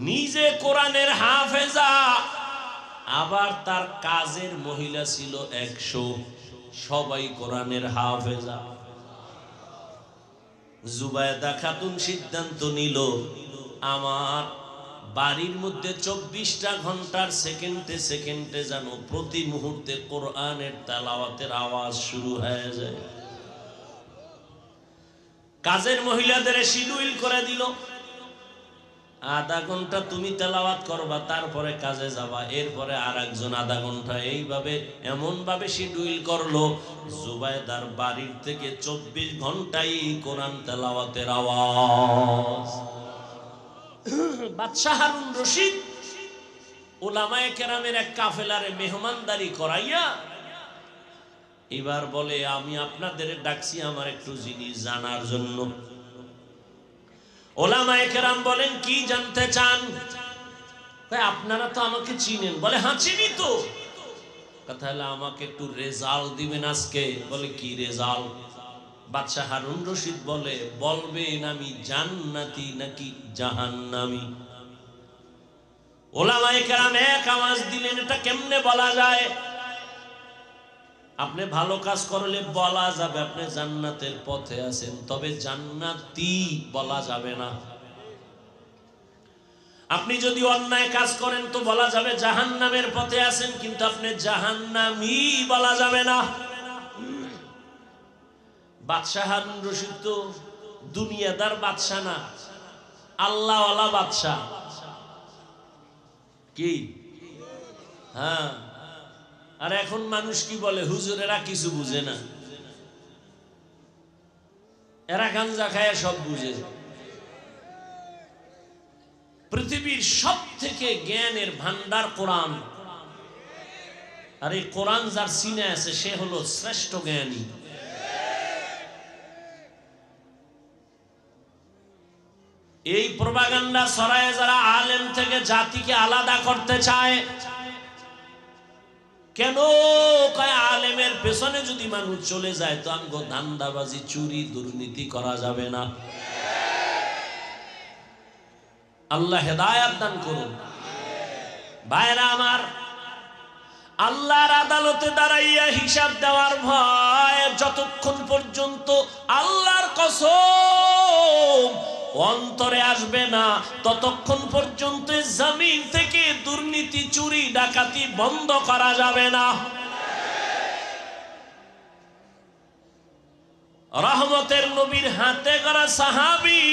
A: নিজে কোরআনের হাফেজা, আবার তার কাজের মহিলা ছিল 100, সবাই কোরআনের হাফেজা। জুবায়েদা খাতুন সিদ্ধান্ত নিল, আমার বাড়ির মধ্যে 24টা ঘন্টার সেকেন্ডে সেকেন্ডে যেন প্রতি মুহূর্তে কোরআনের তেলাওয়াতের আওয়াজ শুরু হয়ে যায়। কাজের মহিলাদের শিডিউল করে দিল, আধা ঘন্টা তুমি তেলাওয়াত করবা, তারপরে কাজে যাবা, এরপরে আর একজন আধা ঘন্টা, এইভাবে এমন ভাবে শিডিউল করলো, জুবায়েদার বাড়ির থেকে 24 ঘন্টাই কোরআন তেলাওয়াতের আওয়াজ। বাদশাহ হারুন রশিদ উলামায়ে কেরামের এক কাফেলারে মেহমানদারি করাইয়া এবার বলে, আমি আপনাদের ডাকছি আমার একটু জিনিস জানার জন্য। ওলামায়ে কেরাম বলেন, কি জানতে চান? আপনারা তো আমাকে চিনেন। বলে, হ্যাঁ চিনি তো। কথা হলো, আমাকে একটু রেজাল্ট দিবেন আজকে। বলে, কি রেজাল্ট? বাদশাহ হারুন রশিদ বলে, বলবেন আমি জান্নাতি নাকি জাহান্নামী? ওলামায়ে কেরাম এক আওয়াজ দিলেন, এটা কেমনে বলা যায়? আপনি ভালো কাজ করলে বলা যাবে আপনি জান্নাতের পথে আছেন, তবে জান্নাতি বলা যাবে না। আপনি যদি অন্যায় কাজ করেন তো বলা যাবে জাহান্নামের পথে আছেন, কিন্তু আপনি জাহান্নামী বলা যাবে না। বাদশাহ হারুন রশিদ তো দুনিয়াদার বাদশাহ না, আল্লাহওয়ালা বাদশাহ। কি? হ্যাঁ। আর এখন মানুষ কি বলে, হুজুরেরা কিছু বুঝে না, এরা গাঞ্জা খায় সব বুঝে। পৃথিবীর সব থেকে জ্ঞানের ভান্ডার কোরআন, আর এই কোরআন যার সিনে আছে সে হলো শ্রেষ্ঠ জ্ঞানী। এই প্রপাগান্ডা ছড়ায় যারা আলেম থেকে জাতিকে আলাদা করতে চায়। কেন? কয় আলেমের পেছনে যদি মানুষ চলে যায় তো আমগো ধান্দাবাজি, চুরি, দুর্নীতি করা যাবে না। আল্লাহ হেদায়েত দান করুন। ভাইরা আমার, আল্লাহর আদালতে দাঁড়াইয়া হিসাব দেওয়ার ভয়, যতক্ষণ পর্যন্ত আল্লাহর কসম অন্তরে আসবে না ততক্ষণ পর্যন্ত জমিন থেকে দুর্নীতি, চুরি, ডাকাতি বন্ধ করা যাবে না। রহমতের নবীর হাতে গড়া সাহাবী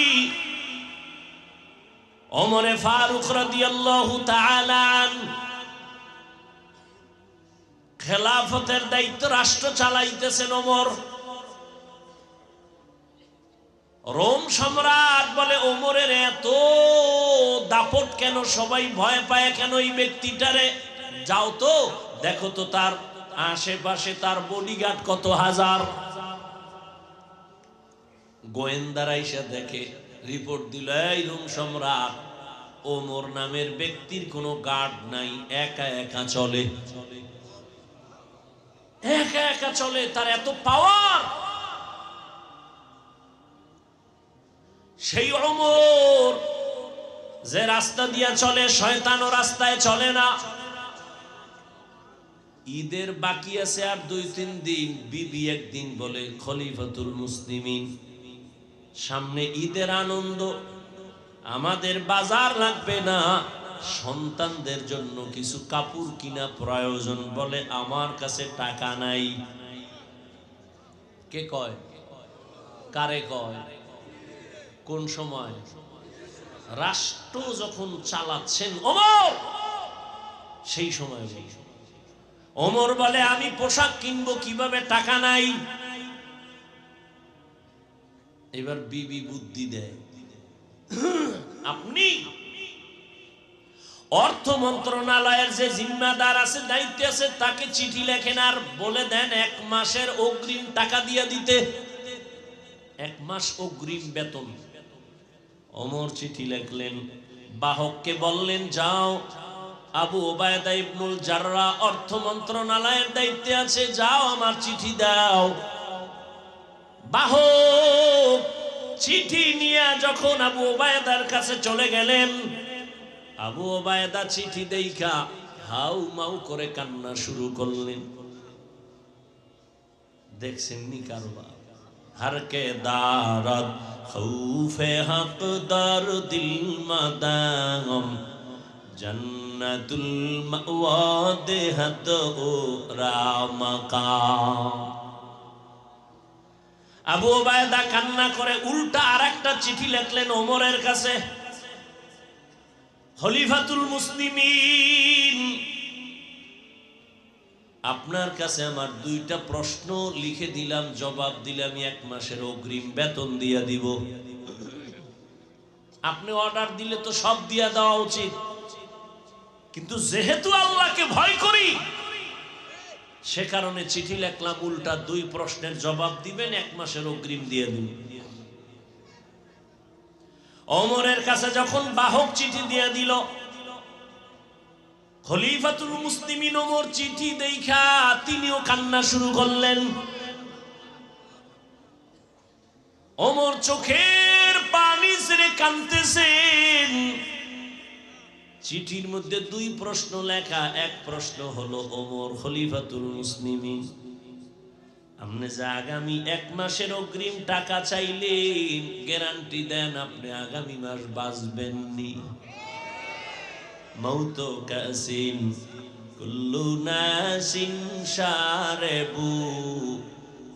A: ওমরে ফারুক রাদিয়াল্লাহু তাআলা খেলাফতের দায়িত্ব, রাষ্ট্র চালাইতেছেন ওমর। রোম সম্রাট বলে, ওমরের এত দাপট কেন? সবাই ভয় পায় কেন এই ব্যক্তিটারে? যাও তো দেখো তো তার আশেপাশে তার বডিগার্ড কত হাজার। গোয়েন্দারা এসে দেখে, রিপোর্ট দিল, এই রোম সম্রাট, ওমর নামের ব্যক্তির কোনো গার্ড নাই, একা একা চলে, একা একা চলে, তার এত পাওয়ার। সেই ওমর যে রাস্তা দিয়া চলে, শয়তানও রাস্তায় চলে না। ঈদের বাকি আছে আর 2-3 দিন। বিবি একদিন বলে, খলিফাতুল মুসলিমিন, সামনে ঈদের আনন্দ, আমাদের বাজার লাগবে না, সন্তানদের জন্য কিছু কাপড় কিনা প্রয়োজন। বলে, আমার কাছে টাকা নাই। কে কয়? কারে কয়? কোন সময়? রাষ্ট্র যখন চালাচ্ছেন ওমর, সেই সময় ওমর বলে আমি পোশাক কিনবো কিভাবে, টাকা নাই। এবার বিবি বুদ্ধি দেয়, আপনি অর্থ মন্ত্রণালয়ের যে জিম্মাদার আছে, দায়িত্ব আছে, তাকে চিঠি লেখেন আর বলে দেন 1 মাসের অগ্রিম টাকা দিয়ে দিতে, 1 মাস অগ্রিম বেতন। ওমর চিঠি লিখলেন, বাহককে বললেন যাও, আবু ওবায়দা ইবনুল জাররাহ অর্থ মন্ত্রণালয়ের দায়িত্বে আছে, যাও আমার চিঠি দাও। বাহক চিঠি নিয়ে যখন আবু ওবায়দার কাছে চলে গেলেন, আবু ওবায়দা চিঠি দেখা হাউ মাউ করে কান্না শুরু করলেন। দেখছেন নি কারবার, হারকে দারদ খৌফে হকদার দিল মাদাম জান্নাতুল মাওয়া দেহত ও রামাকাম। আবু ওবায়দা কান্না করে উল্টা আরেকটা চিঠি লিখলেন ওমরের কাছে, খলিফাতুল মুসলিমিন, আপনার কাছে আমার 2টা প্রশ্ন লিখে দিলাম, জবাব দিলে আমি 1 মাসের অগ্রিম বেতন দিয়ে দিব। আপনি অর্ডার দিলে তো সব দিয়ে দেওয়া উচিত, কিন্তু যেহেতু আল্লাহকে ভয় করি সে কারণে চিঠি লিখলাম, উল্টা 2 প্রশ্নের জবাব দিবেন, 1 মাসের অগ্রিম দিয়ে দিন। ওমরের কাছে যখন বাহক চিঠি দিয়ে দিল, খলিফাতুল মুসলিমিন ওমর চিঠি দেখা তিনিও কান্না শুরু করলেন। ওমর চোখের পানি ছেড়ে কাঁদতেছেন। চিঠির মধ্যে 2 প্রশ্ন লেখা। 1 প্রশ্ন হলো, ওমর খলিফাতুল মুসলিমিন, আপনি যে আগামী 1 মাসের অগ্রিম টাকা চাইলেন, গ্যারান্টি দেন আপনি আগামী মাস বাঁচবেন নি? মৌত কাসিন কুল্লু নাসিন শারেবু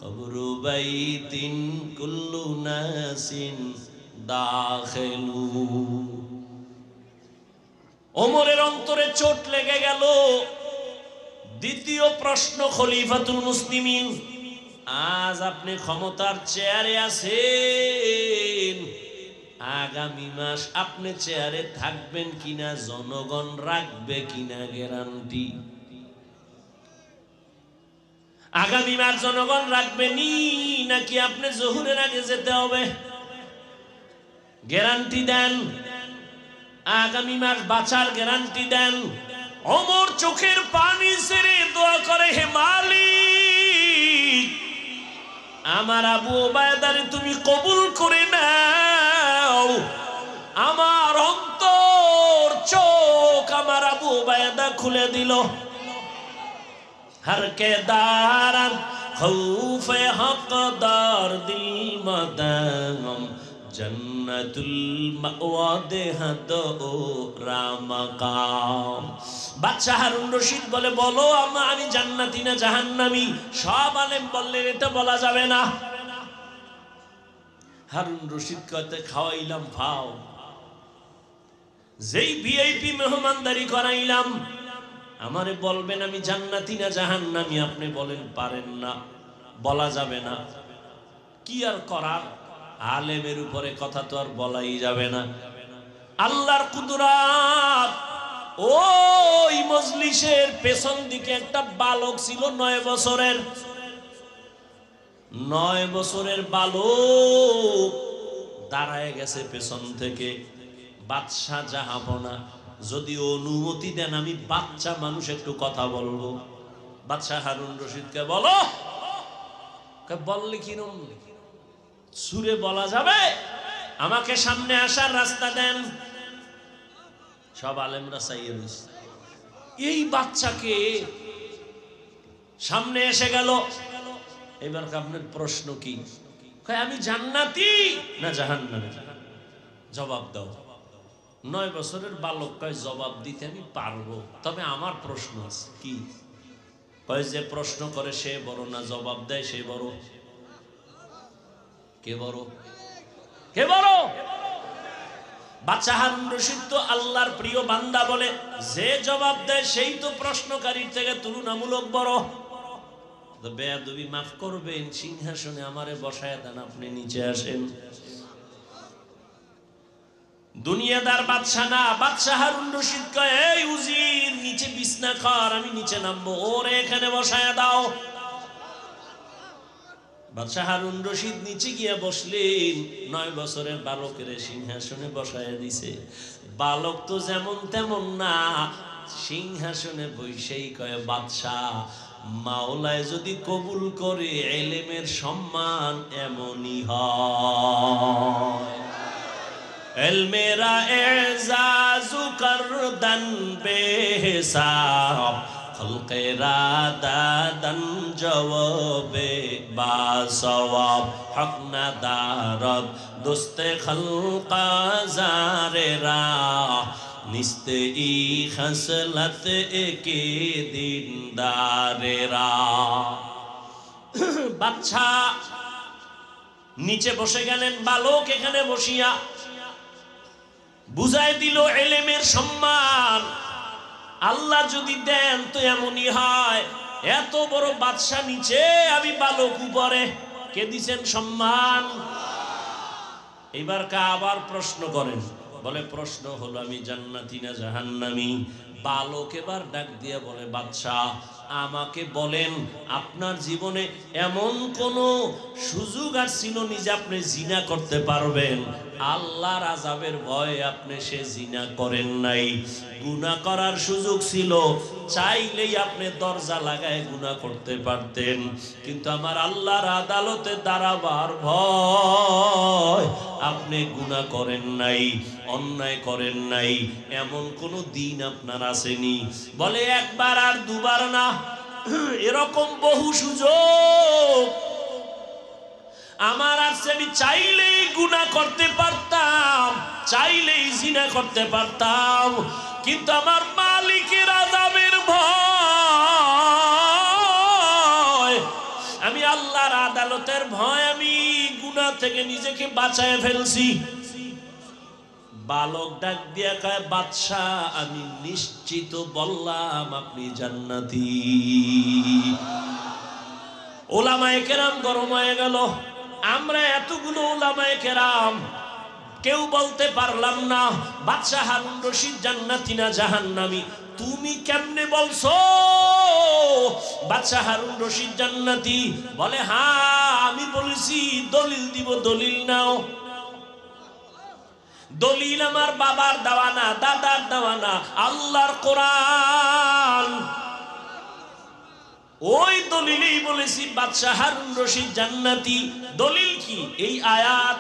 A: কবরু বাইতিন কুল্লু নাসিন দাখিলু। ওমরের অন্তরে চোট লেগে গেল। দ্বিতীয় প্রশ্ন, খলিফাতুল মুসলিমিন, আজ আপনি ক্ষমতার চেয়ারে আছেন, আগামী মাস আপনি চেয়ারে থাকবেন কিনা, জনগণ রাখবে কিনা গ্যারান্টি? আগামী মাস জনগণ রাখবেনি নাকি আপনি জোহরের আগে যেতে হবে? গ্যারান্টি দেন, আগামী মাস বাঁচার গ্যারান্টি দেন। ওমর চোখের পানি ছেড়ে দোয়া করে, হে মালিক, আমার আবু ওবায়দারে তুমি কবুল করে নাও। আমার অন্তর চোখ আমার আবু ওবায়দা খুলে দিল। हर के दारन खौफे हकदार दिल मदाम जन्नतुल मावा देहत ओ रामकाम। বাদশা হারুন রশিদ বলে, বলো আমি জান্নাতি না জাহান্নামী? সব আলেম বললেন এটা বলা যাবে না। হারুন রশিদ কইতে খাওয়াইলাম ভাও, যেই ভিআইপি মেহমানদারি করাইলাম, আমারে বলবেন আমি জান্নাতি না জাহান্নামী? আপনি বলেন পারেন না, বলা যাবে না। কি আর করার, আলেমের উপরে কথা তো আর বলাই যাবে না। আল্লাহর কুদরত। ওই মজলিসের পেছন দিকে একটা বালক ছিল 9 বছরের। 9 বছরের বালক দাঁড়ায় গেছে পেছন থেকে। বাদশাহ জাহাপনা, যদি অনুমতি দেন আমি বাচ্চা মানুষ একটু কথা বলবো। বাদশাহ হারুন রশিদকে বলো। বললে কিরম সুরে বলা যাবে? আমাকে সামনে আসার রাস্তা দেন। সব আলেমরা চাইয়ে রয়েছে। এই বাচ্চাকে সামনে এসে গেল। এবার আপনার প্রশ্ন কি? আমি জান্নাতি না জাহান্নামী? জবাব দাও। 9 বছরের বালক কয়, জবাব দিতে আমি পারবো, তবে আমার প্রশ্ন আছে। কি? কয় যে প্রশ্ন করে সে বড় না জবাব দেয় সে বড়? কে বড়? কে বড়? বাদশা হারুন রশিদ তো আল্লাহর প্রিয় বান্দা বলে যে জবাব দেয় সেই তো প্রশ্নকারীর থেকে তুলনামূলক বড়। বেয়াদবি মাফ করবেন, সিংহাসনে আমারে বসায় দেন, আপনি নিচে আসেন। দুনিয়াদার বাদশা না, বাদশা হারুন রশিদ কয় এই উজির নিচে বিছনা কর, আমি নিচে নামবো, ওরে এখানে বসায় দাও। বাদশা হারুন রশিদ নিচে গিয়া বসলেন, 9 বছরের বালকের সিংহাসনে বসায় দিছে। বালক তো যেমন তেমন না, সিংহাসনে বসেই কয় বাদশাহ মাওলায় যদি কবুল করে ইলমের সম্মান এমনই হয়। ইলমেরা এজাজু করদন বেহিসাব, খলকেরা দাদন জওয়াবে বাসওয়াব, হক না দারদ দোস্তে খলকা জারেরা, নিস্তে ই খসলত একে দিনদারেরা। বাচ্চা নিচে বসে গেলেন, বালক এখানে বসিয়া বুঝাই দিল ইলমের সম্মান আল্লাহ যদি দেন তো এমনই হয়। এত বড় বাদশা নিচে, আমি বালক উপরে, কে দিছেন সম্মান? এবার আবার প্রশ্ন করেন, বলে প্রশ্ন হলো আমি জান্নাতি না জাহান্নামী? বালক এবার ডাক দিয়ে বলে বাদশাহ আমাকে বলেন আপনার জীবনে এমন কোন সুযোগ আর ছিল নি যে আপনি জিনা করতে পারবেন? আল্লাহর আযাবের ভয়ে আপনি সে জিনা করেন নাই। গুনাহ করার সুযোগ ছিল, চাইলেই আপনি দরজা লাগায় গুনাহ করতে পারতেন, কিন্তু আমার আল্লাহর আদালতে দাঁড়াবার ভয় আপনি গুনাহ করেন নাই, অন্যায় করেন নাই। এমন কোন দিন আপনার আসেনি? বলে একবার আর দুবার না, এরকম বহু সুযোগ আমার আছে। আমি চাইলেই গুনাহ করতে পারতাম, চাইলেই জিনা করতে পারতাম, কিন্তু আমার মালিকের আযাবের ভয়, আমি আল্লাহর আদালতের ভয় আমি গুনাহ থেকে নিজেকে বাঁচায় ফেলছি। বালক ডাক দিয়া কয় বাদশাহ আমি নিশ্চিত বললাম আপনি জান্নাতি। ওলামায়ে কেরাম গরম হয়ে গেল। আমরা এতগুলো ওলামায়ে কেরাম কেউ বলতে পারলাম না বাদশা হারুন রশিদ জান্নাতি না জাহান্নামী। তুমি কেমনে বলছো বাদশা হারুন রশিদ জান্নাতি? বলে হ্যাঁ আমি বলেছি, দলিল দিব, দলিল নাও। দলিল আমার বাবার দেওয়া না, দাদার দেওয়া না, আল্লাহর কোরআন। ওই দলিলেই বলেছি বাদশা হারুন রশিদ জান্নাতি। দলিল কি? এই আয়াত,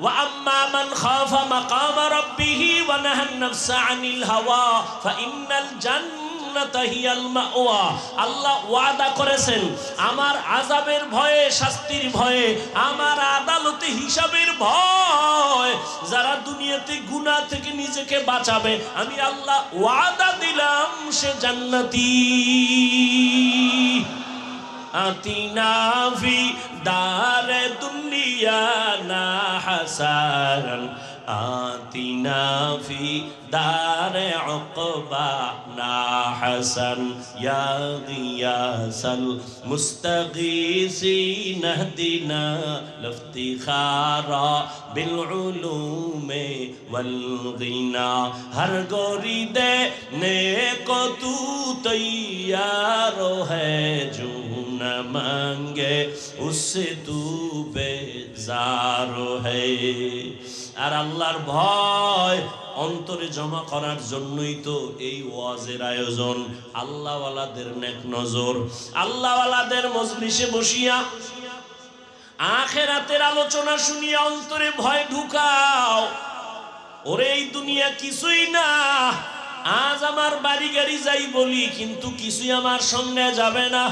A: ওয়া আম্মা মান খাফা মাকাম রাব্বিহি ওয়া নাহান নাফসা আনিল হাওয়া ফাইন্নাল জান্নাতা হিয়াল মাওয়া। আল্লাহ ওয়াদা করেছেন আমার আযাবের ভয়ে, শাস্তির ভয়ে, আমার আদালতে হিসাবের ভয়, যারা দুনিয়াতে গুনাহ থেকে নিজেকে বাঁচাবে আমি আল্লাহ ওয়াদা দিলাম সে জান্নাতি। আতিনা ফি দারে দুনিয়া না হাসান, আতিনা ফি দারে উকবা না হাসান, ইয়া গিয়াসাল মুস্তাগীসিন ইহদিনা লিফতিখারা বিল উলুমে ওয়াল গিনা। হর গোরি দে নেকো তু তৈয়ার হ্যায় জু न मांगे उससे तू बेजार है। আর আল্লাহর ভয় অন্তরে জমা করার জন্যই তো এই ওয়াজের আয়োজন। আল্লাহওয়ালাদের নেক নজর, আল্লাহওয়ালাদের মজলিসে বসিয়া আখিরাতের আলোচনা শুনিয়া অন্তরে ভয় ঢুকাও। ওরে এই দুনিয়া কিছুই না, আজ আমার বাড়ি গাড়ি যাই বলি কিন্তু কিছুই আমার সঙ্গে যাবে না।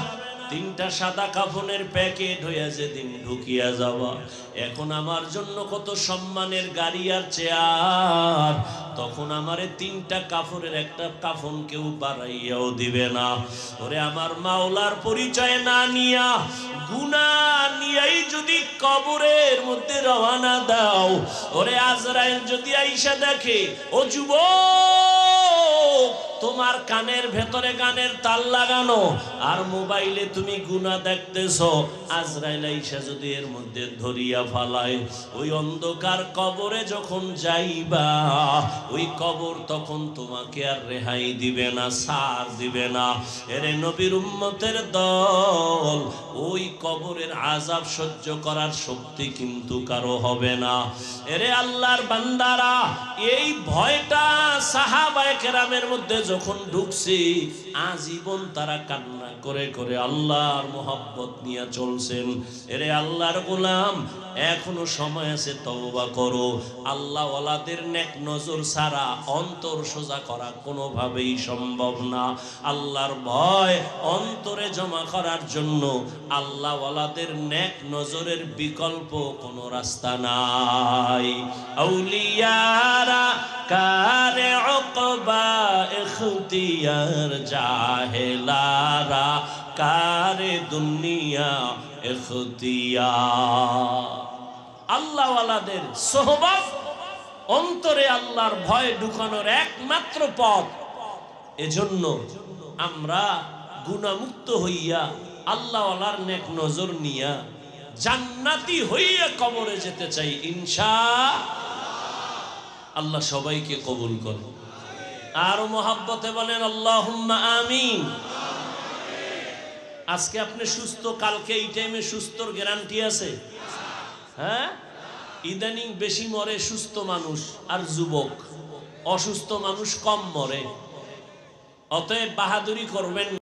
A: তিনটা সাদা কাফনের প্যাকেট হইয়া যেদিন ঢুকিয়া যাবা, এখন আমার জন্য কত সম্মানের গাড়ি আর চেয়ার, তখন আমারে তিনটা কাফনের একটা কাফন কেউ বাড়াইয়াও দিবে না। ওরে আমার মাওলার পরিচয় না নিয়া, গুনাহ নিয়াই যদি কবরের মধ্যে রওনা দাও, ওরে আজরাইল যদি আইসা দেখে, ও যুবক তোমার কানের ভেতরে গানের তাল লাগানো আর মোবাইলে তুমি গুনাহ দেখতেছো, আজরাইল আইসা যদি এর মধ্যে ধরিয়া ফালায়, ওই অন্ধকার কবরে যখন যাইবা, ওই কবর তখন তোমাকে আর রেহাই দিবে না, ছাড় দিবে না। এরে নবীর উম্মতের দল, ওই কবরের আযাব সহ্য করার শক্তি কিন্তু কারো হবে না। এরে আল্লাহর বান্দারা, এই ভয়টা সাহাবায়ে কেরামের মধ্যে যখন ঢুকছে, আজীবন তারা কান্না করে করে আল্লাহর মোহাব্বত নিয়ে চলছেন। এরে আল্লাহর গোলাম, এখনো সময় আছে, তওবা করো। আল্লাহ ওয়ালাদের নেক নজর ছাড়া অন্তর সোজা করা কোনোভাবেই সম্ভব না। আল্লাহর ভয় অন্তরে জমা করার জন্য আল্লাহ ওয়ালাদের নেক নজরের বিকল্প কোনো রাস্তা নাই। আউলিয়ারা কারে উকবা ইখতিয়ার, জাহেলারা কারে দুনিয়া ইখতিয়ার। আল্লাহ ওয়ালাদের সোহবত অন্তরে আল্লাহর ভয় ঢুকানোর একমাত্র পথ। এজন্য আমরা গুনাহমুক্ত হইয়া আল্লাহ ওয়ালার নেক নজর নিয়া জান্নাতি হইয়া কবরে যেতে চাই ইনশাআল্লাহ। আল্লাহ সবাইকে কবুল করুন। আর মোহাব্বতে বলেন আল্লাহুম্মা আমিন। আজকে আপনি সুস্থ, কালকে এই টাইমে সুস্থর গ্যারান্টি আছে? হ্যাঁ, ইদানিং বেশি মরে সুস্থ মানুষ আর যুবক, অসুস্থ মানুষ কম মরে। অতএব বাহাদুরি করবেন।